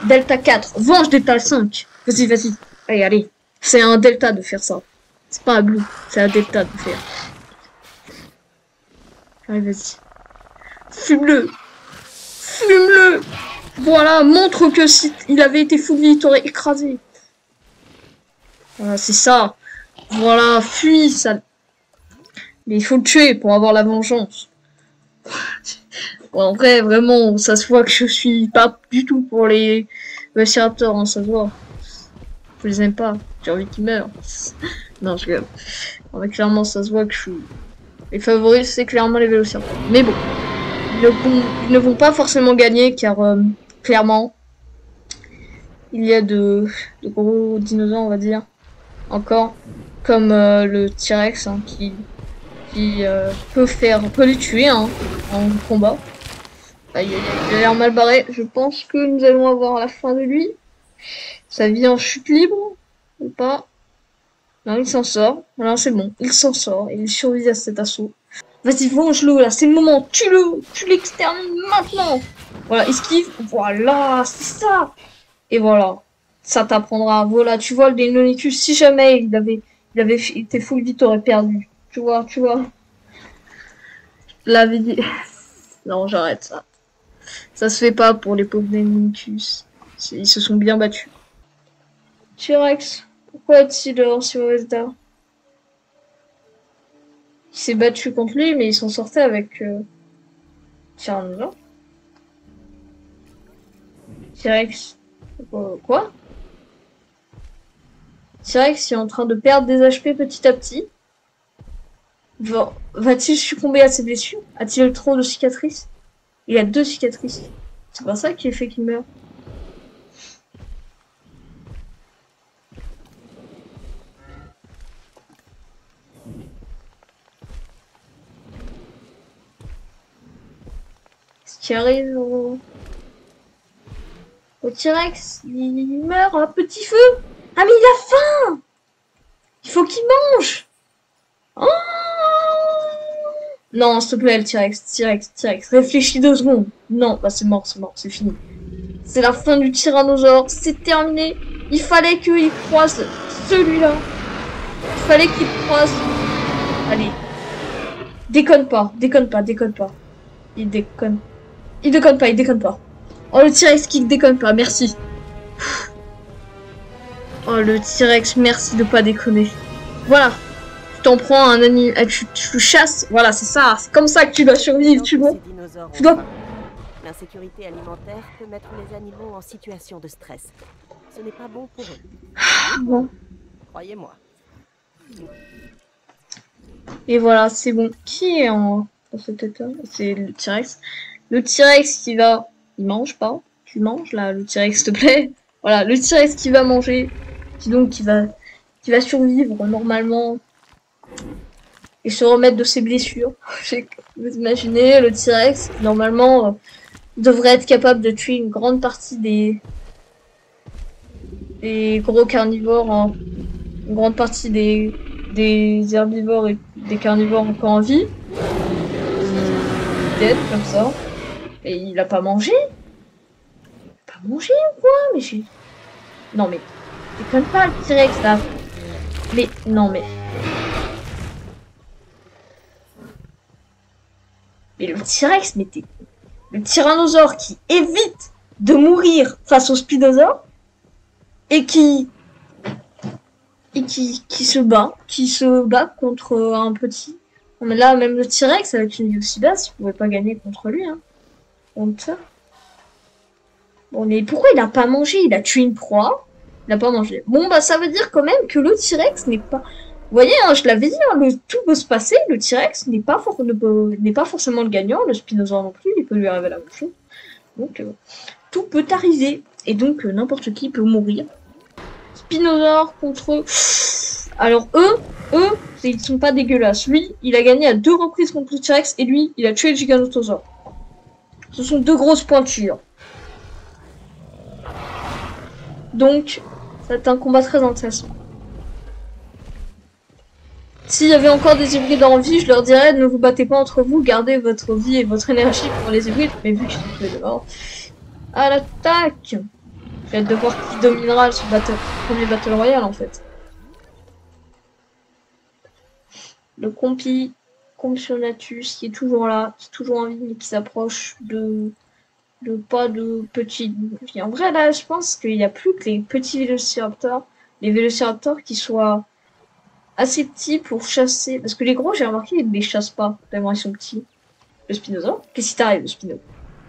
4. Venge Delta 5. Vas-y. Allez. C'est un Delta de faire ça. C'est pas un Blue. C'est un Delta de faire. Allez, vas-y. Fume-le. Voilà, montre que si il avait été fouillé, il t'aurait écrasé. Voilà, c'est ça. Voilà, fuis, ça. Mais il faut le tuer pour avoir la vengeance. Bon, en vrai, vraiment, ça se voit que je suis pas du tout pour les Vélociraptors, hein, ça se voit. Je les aime pas, j'ai envie qu'ils meurent. Non, je rigole. En fait, clairement, ça se voit que je suis... Les favoris, c'est clairement les Vélociraptors. Mais bon, ils ne vont pas forcément gagner, car clairement, il y a de gros dinosaures, on va dire, encore, comme le T-Rex, hein, qui peut les tuer hein, en combat. Il a l'air mal barré. Je pense que nous allons avoir la fin de lui. Sa vie en chute libre ou pas? Non, il s'en sort. Voilà, c'est bon. Il s'en sort. Il survit à cet assaut. Vas-y, venge-le là. C'est le moment. Tue-le. Tu l'extermines maintenant. Voilà, esquive. Voilà, c'est ça. Et voilà. Ça t'apprendra. Voilà, tu vois le Deinonychus. Si jamais il avait été full vite, t'aurais perdu. Tu vois. La vie. Non, j'arrête ça. Ça se fait pas pour les pauvres Deinonychus. Ils se sont bien battus. T-Rex, pourquoi est-il en si mauvais état? Il s'est battu contre lui, mais ils s'en sortaient avec Tyrannosaure. T-Rex. Quoi? T-Rex est en train de perdre des HP petit à petit. Va-t-il succomber à ses blessures? A-t-il trop de cicatrices? Il a 2 cicatrices. C'est pas ça qui fait qu'il meurt. Ce qui arrive au T-Rex, il meurt à petit feu. Ah mais il a faim. Il faut qu'il mange. Oh non, s'il te plaît, le T-Rex, réfléchis 2 secondes. Non, bah c'est mort, c'est fini. C'est la fin du tyrannosaure, c'est terminé. Il fallait qu'il croise celui-là. Il fallait qu'il croise... Allez. Déconne pas. Il déconne pas. Oh, le T-Rex qui déconne pas, merci. Oh, le T-Rex, merci de pas déconner. Voilà. Tu t'en prends un animal, tu chasses. Voilà, c'est ça. C'est comme ça que tu dois survivre, tu dois... L'insécurité alimentaire peut mettre les animaux en situation de stress. Ce n'est pas bon pour eux. Bon. Croyez-moi. Et voilà, c'est bon. Qui est dans cet état? C'est le T-Rex. Le T-Rex qui va... Il mange pas. Tu manges là, le T-Rex, s'il te plaît. Voilà, le T-Rex qui va manger. Qui va survivre normalement. Et se remettre de ses blessures. Vous imaginez, le T-Rex, normalement... devrait être capable de tuer une grande partie des gros carnivores, hein. Une grande partie des des herbivores et des carnivores encore en vie. Dead, comme ça. Et il a pas mangé. Pas mangé ou quoi? Mais j'ai... Non mais... Déconne pas le T-Rex là. Mais... Non mais... Mais le T-Rex, mais t'es... Le tyrannosaure qui évite de mourir face au spinosaure et qui se bat contre un petit. Mais là, même le T-Rex avec une vie aussi basse, il pouvait pas gagner contre lui. Hein. Donc ça. Bon, mais pourquoi il a pas mangé? Il a tué une proie. Il a pas mangé. Bon, bah ça veut dire quand même que le T-Rex n'est pas... Vous voyez, hein, je l'avais dit, hein, tout peut se passer. Le T-Rex n'est pas forcément le gagnant. Le spinosaure non plus, il peut lui arriver la même chose. Donc, tout peut arriver. Et donc, n'importe qui peut mourir. Spinosaure contre... Alors, eux, ils sont pas dégueulasses. Lui, il a gagné à 2 reprises contre le T-Rex. Et lui, il a tué le Giganotosaure. Ce sont 2 grosses pointures. Donc, ça va être un combat très intéressant. S'il y avait encore des hybrides en vie, je leur dirais ne vous battez pas entre vous, gardez votre vie et votre énergie pour les hybrides. Mais vu qu'ils sont tous les deux morts, à l'attaque! J'ai hâte de voir qui dominera ce premier Battle Royale en fait. Le Compsognathus qui est toujours là, qui est toujours en vie, mais qui s'approche de pas de petits. En vrai là, je pense qu'il n'y a plus que les petits vélociraptors, les vélociraptors qui soient assez petits pour chasser. Parce que les gros, j'ai remarqué, ils ne les chassent pas, tellement ils sont petits. Le Spinosaure, qu'est-ce qui t'arrive, le Spino?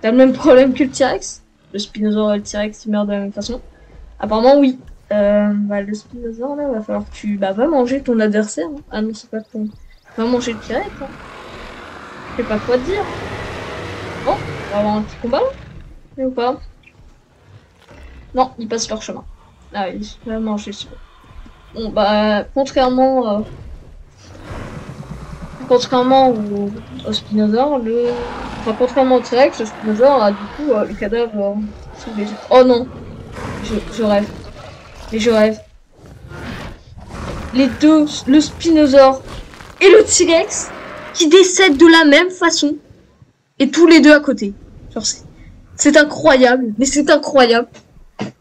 T'as le même problème que le T-Rex? Le Spinosaure et le T-Rex, ils meurent de la même façon? Apparemment, oui. Bah, le Spinosaure, là, va falloir que tu... Bah, va manger ton adversaire. Hein. Ah non, c'est pas ton... Va manger le T-Rex, hein. Je sais pas quoi te dire. Bon, on va avoir un petit combat, là. Ou pas? Non, ils passent leur chemin. Ah oui, va manger, c'est bon. Bon, bah, contrairement au Spinosaure, enfin, contrairement au T-Rex, le Spinosaure a du coup le cadavre sous les yeux. Oh non! Je rêve. Mais je rêve. Les deux, le Spinosaure et le T-Rex, qui décèdent de la même façon. Et tous les deux à côté. Genre, c'est incroyable. Mais c'est incroyable.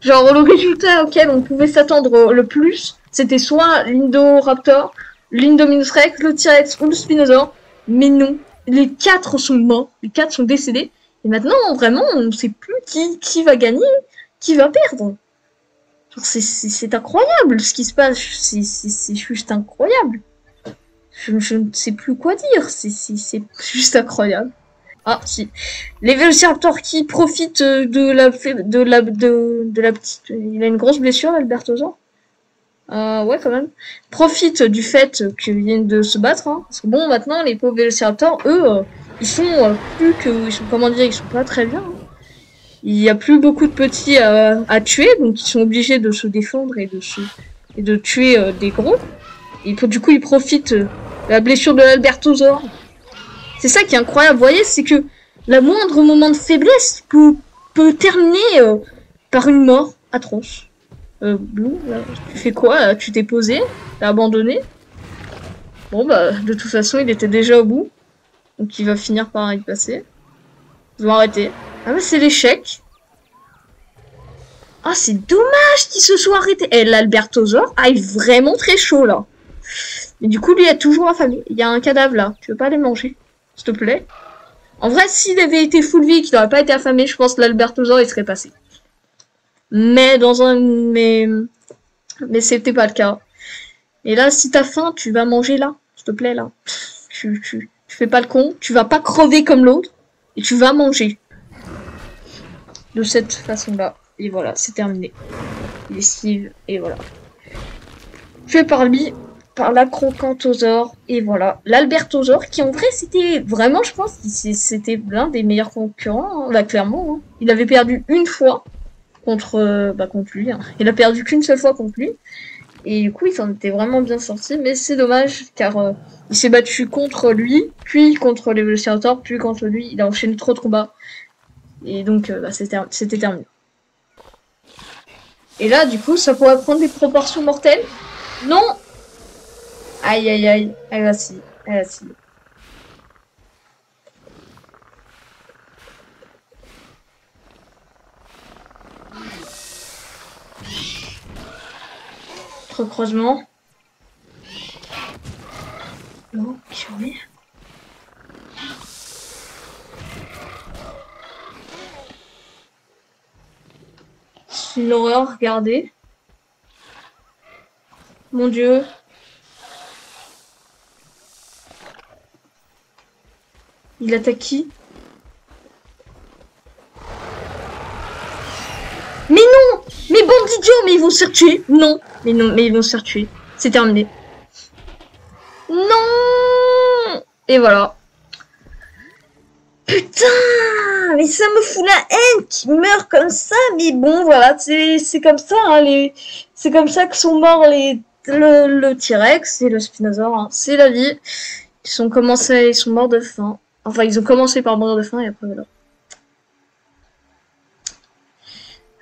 Genre, le résultat auquel on pouvait s'attendre le plus, c'était soit l'Indoraptor, l'Indominus Rex, le T-Rex ou le Spinosaure. Mais non, les 4 sont morts, les 4 sont décédés. Et maintenant, vraiment, on ne sait plus qui va gagner, qui va perdre. Genre, c'est incroyable ce qui se passe, c'est juste incroyable. Je ne sais plus quoi dire, c'est juste incroyable. Ah, si. Les vélociraptors qui profitent de la petite... Il a une grosse blessure, Albertosaure. Ouais, quand même. Profitent du fait qu'ils viennent de se battre. Hein. Parce que bon, maintenant, les pauvres vélociraptors, eux, ils sont plus que... Ils sont, comment dire, ils sont pas très bien. Hein. Il y a plus beaucoup de petits à tuer, donc ils sont obligés de se défendre et de tuer des gros. Et du coup, ils profitent de la blessure de l'Albertosaure. C'est ça qui est incroyable, vous voyez, c'est que la moindre moment de faiblesse peut terminer par une mort atroce. Blue, là, tu fais quoi là? Tu t'es posé? T'as abandonné? Bon bah, de toute façon, il était déjà au bout. Donc il va finir par y passer. Ils vont arrêter. Ah mais c'est l'échec. Ah c'est dommage qu'ils se soient arrêtés. Et l'Albertosaure est vraiment très chaud là. Mais du coup, lui, il a toujours affamé. Il y a un cadavre là. Tu veux pas les manger? S'il te plaît. En vrai, s'il avait été full vie et qu'il n'aurait pas été affamé, je pense que l'Albertosaure, il serait passé. Mais mais c'était pas le cas. Et là, si t'as faim, tu vas manger là. S'il te plaît, là. Tu fais pas le con. Tu vas pas crever comme l'autre. Et tu vas manger. De cette façon-là. Et voilà, c'est terminé. Il esquive. Et voilà. Fait par lui. Par l'Acrocanthosaure, et voilà. L'Albertosaure, qui en vrai, c'était vraiment, je pense, c'était l'un des meilleurs concurrents, hein. Là, clairement. Hein. Il avait perdu une fois contre lui. Hein. Il a perdu qu'une seule fois contre lui. Et du coup, il s'en était vraiment bien sorti, mais c'est dommage, car il s'est battu contre lui, puis contre les vélociraptors, puis contre lui. Il a enchaîné trop de combats. Et donc, c'était terminé. Et là, du coup, ça pourrait prendre des proportions mortelles. Non! Aïe, aïe, aïe. Elle va si. Elle va si. Recroisement. Non, purée. C'est une horreur, regardez. Mon Dieu. Il attaque qui? Mais non! Mais bande d'idiots! Mais ils vont se faire tuer! Non! Mais non, mais ils vont se faire tuer. C'est terminé. Non! Et voilà. Putain! Mais ça me fout la haine qui meurt comme ça! Mais bon, voilà, c'est comme ça, hein, c'est comme ça que sont morts le T-Rex et le Spinosaure, hein. C'est la vie. Ils sont morts de faim. Enfin, ils ont commencé par mourir de faim et après, voilà.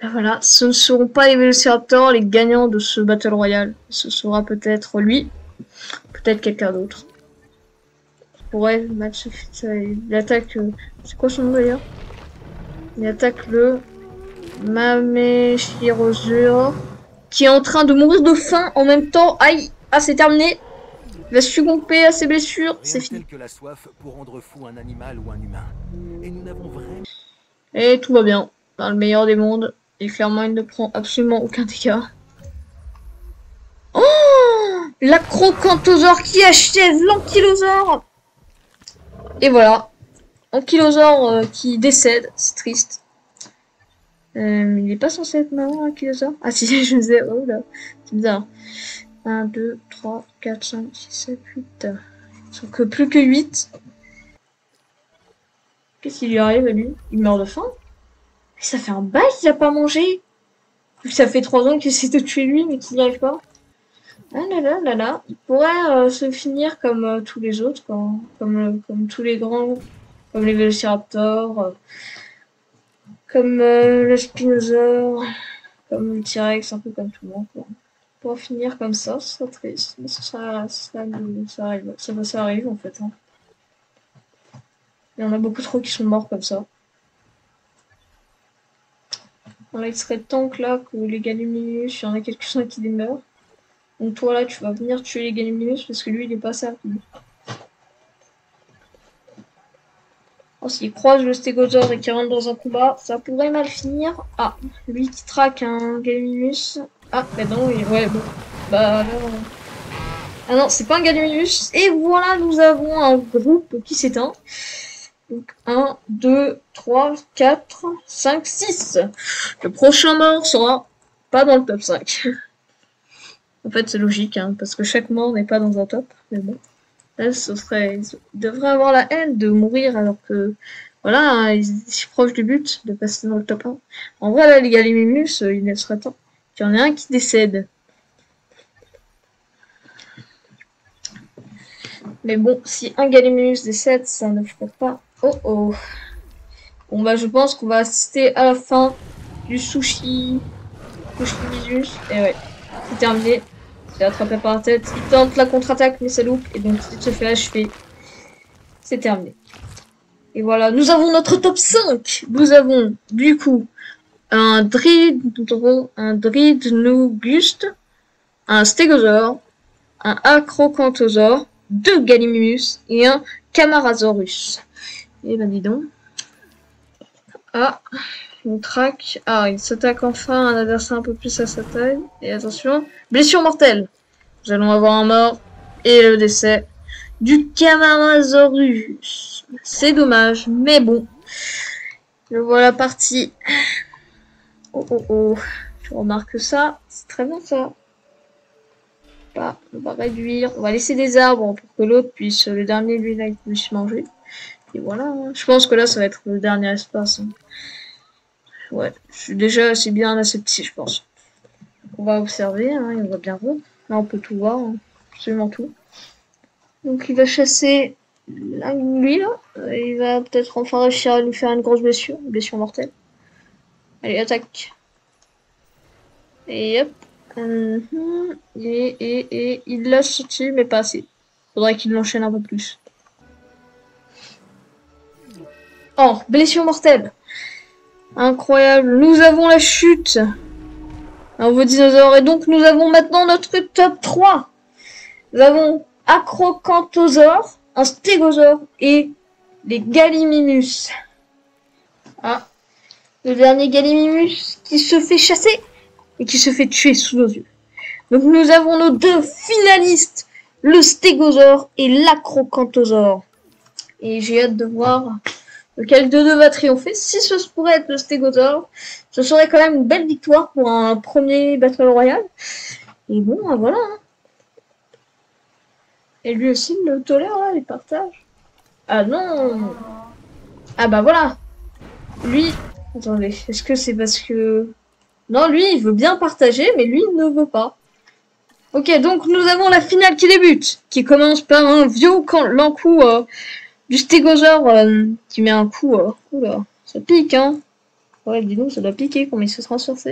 Et voilà, ce ne seront pas les Vélociraptors les gagnants de ce Battle Royale. Ce sera peut-être lui, peut-être quelqu'un d'autre. Ouais, le match, il attaque... c'est quoi son nom d'ailleurs? Il attaque le Mameshirosur, qui est en train de mourir de faim en même temps. Aïe! Ah, c'est terminé! Il va succomber à ses blessures, c'est fini. Tel que la soif pour rendre fou un animal ou un humain. Et nous n'avons vraiment... Et tout va bien. Dans le meilleur des mondes. Et clairement, il ne prend absolument aucun dégât. Oh! L'acrocanthosaure qui achève l'ankylosaure! Et voilà. Ankylosaure qui décède. C'est triste. Il est pas censé être marrant, l'ankylosaure? Ah si, je me disais, oh là. C'est bizarre. 1, 2, 3, 4, 5, 6, 7, 8. Ils sont que plus que 8. Qu'est-ce qui lui arrive à lui? Il meurt de faim? Ça fait un bail qu'il a pas mangé. Ça fait 3 ans qu'il essaie de tuer lui, mais qu'il n'y arrive pas. Ah là là là là. Il pourrait se finir comme tous les autres, quoi. Comme tous les grands. Comme les Vélociraptors. Comme le Spinosaure. Comme le T-Rex, un peu comme tout le monde, quoi. Pour finir comme ça, ce serait triste. Mais ça arrive en fait. Hein. Il y en a beaucoup trop qui sont morts comme ça. Voilà, il serait temps que là, que les Gallimimus, il y en a quelques-uns qui demeurent. Donc toi là, tu vas venir tuer les Gallimimus parce que lui, il est pas assez rapide. Oh, s'il croise le Stégosaure et qu'il rentre dans un combat, ça pourrait mal finir. Ah, lui qui traque un Gallimimus. Ah, bah non, ouais, bon. Bah là... Ah non, c'est pas un Gallimimus. Et voilà, nous avons un groupe qui s'éteint. Donc 1, 2, 3, 4, 5, 6. Le prochain mort sera pas dans le top 5. En fait, c'est logique, hein, parce que chaque mort n'est pas dans un top. Mais bon, là, il devrait avoir la haine de mourir alors que, voilà, hein, il est si proche du but de passer dans le top 1. En vrai, là, les Gallimimus, il ne serait temps qu'il y en ait un qui décède. Mais bon, si un Gallimimus décède, ça ne ferait pas... Oh oh. Bon bah je pense qu'on va assister à la fin du sushi Visus. Et ouais, c'est terminé. Il est attrapé par la tête. Il tente la contre-attaque mais ça loupe. Et donc il se fait achever. C'est terminé. Et voilà, nous avons notre top 5. Nous avons du coup un Dridnuguste, un Stégosaure, un Acrocanthosaure, 2 Gallimimus et un Camarasaurus. Et ben dis donc. Ah, une traque. Ah, il s'attaque enfin à un adversaire un peu plus à sa taille. Et attention, blessure mortelle. Nous allons avoir un mort et le décès du Camarasaurus. C'est dommage, mais bon. Le voilà parti. Oh oh oh. Je remarque ça. C'est très bien ça. Bah, on va réduire. On va laisser des arbres pour que l'autre puisse, le dernier lui, là, il puisse manger. Et voilà. Hein. Je pense que là, ça va être le dernier espace. Hein. Ouais, je suis déjà assez bien assez petit, je pense. On va observer, hein, et on va bien voir. Là, on peut tout voir, hein, absolument tout. Donc, il va chasser lui, là. Il va peut-être enfin réussir à lui faire une grosse blessure mortelle. Allez, attaque. Et hop. Et il l'a sorti, mais pas assez. Faudrait qu'il l'enchaîne un peu plus. Oh, blessure mortelle. Incroyable. Nous avons la chute. Un nouveau dinosaure. Et donc, nous avons maintenant notre top 3. Nous avons Acrocanthosaure, un Stégosaure et les Gallimimus. Ah. Le dernier Gallimimus qui se fait chasser et qui se fait tuer sous nos yeux. Donc nous avons nos deux finalistes, le Stégosaure et l'Acrocanthosaure. Et j'ai hâte de voir lequel de deux va triompher. Si ce pourrait être le Stégosaure, ce serait quand même une belle victoire pour un premier Battle Royale. Et bon, voilà. Et lui aussi, il le tolère, là, il partage. Ah non. Ah bah voilà. Lui... Attendez, est-ce que c'est parce que... Non, lui, il veut bien partager, mais lui, il ne veut pas. Ok, donc nous avons la finale qui débute, qui commence par un violent coup du Stégosaure qui met un coup... oula, ça pique, hein. Ouais, dis donc, ça doit piquer, comme il se transforce.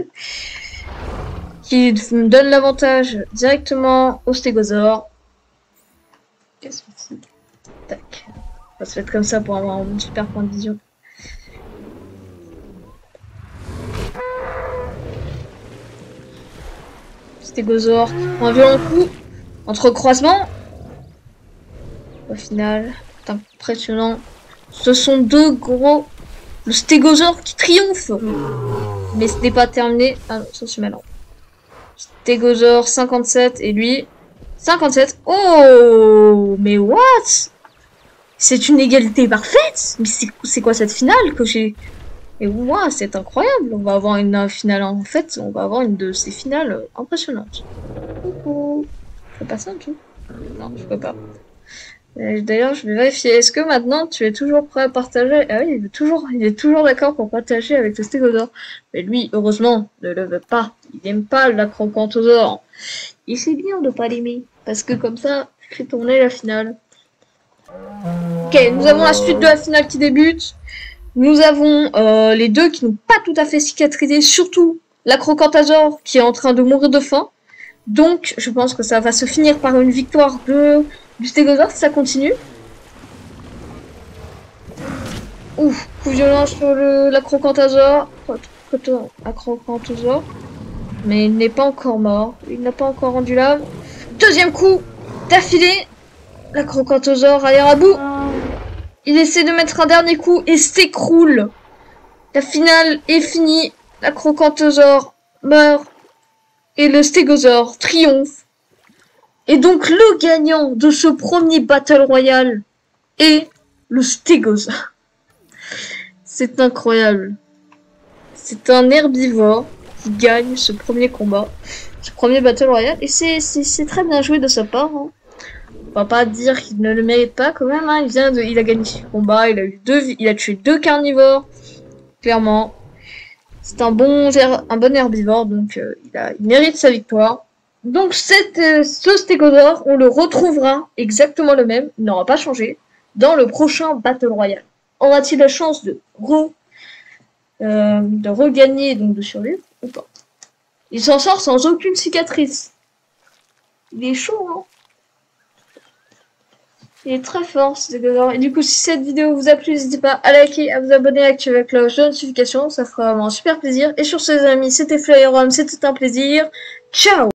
Qui donne l'avantage directement au Stégosaure. Qu'est-ce que c'est? Tac. On va se mettre comme ça pour avoir un super point de vision. Stégosaure, un violent coup, entre croisements. Au final, c'est impressionnant. Ce sont deux gros... Le Stégosaure qui triomphe. Mais ce n'est pas terminé. Ah non, ça c'est malin. Stégosaure 57 et lui 57. Oh, mais what? C'est une égalité parfaite. Mais c'est quoi cette finale que j'ai... Et wow, c'est incroyable. On va avoir une finale en fait. On va avoir une de ces finales impressionnantes. Coucou. Je fais pas ça du tout. Non, je peux pas. D'ailleurs, je vais vérifier. Est-ce que maintenant tu es toujours prêt à partager? Ah oui, il est toujours d'accord pour partager avec le Stégosaure. Mais lui, heureusement, ne le veut pas. Il n'aime pas l'Acrocanthosaure. Et c'est bien de pas l'aimer. Parce que comme ça, tu fais tourner la finale. Ok, nous avons la suite de la finale qui débute. Nous avons les deux qui n'ont pas tout à fait cicatrisé, surtout l'Acrocanthosaure qui est en train de mourir de faim. Donc, je pense que ça va se finir par une victoire du Stégosaure si ça continue. Ouf, coup violent sur l'Acrocanthosaure. Acrocanthosaure. Mais il n'est pas encore mort. Il n'a pas encore rendu l'âme. Deuxième coup d'affilée. L'Acrocanthosaure a l'air à bout. Il essaie de mettre un dernier coup et s'écroule. La finale est finie. L'Acrocanthosaure meurt. Et le Stégosaure triomphe. Et donc le gagnant de ce premier Battle Royale est le Stégosaure. C'est incroyable. C'est un herbivore qui gagne ce premier combat. Ce premier Battle Royale. Et c'est très bien joué de sa part. Hein. On va pas dire qu'il ne le mérite pas quand même. Hein. Il a gagné ce combat. Il a tué 2 carnivores. Clairement. C'est un bon herbivore. Donc il mérite sa victoire. Donc ce Stégosaure, on le retrouvera exactement le même. Il n'aura pas changé. Dans le prochain Battle Royale. Aura-t-il la chance de regagner, donc de survivre ou pas? Il s'en sort sans aucune cicatrice. Il est chaud, hein. Il est très fort, ce Stégosaure. Et du coup, si cette vidéo vous a plu, n'hésitez pas à liker, à vous abonner, à activer la cloche de notification. Ça fera vraiment un super plaisir. Et sur ce, les amis, c'était Flyrom, c'était un plaisir. Ciao!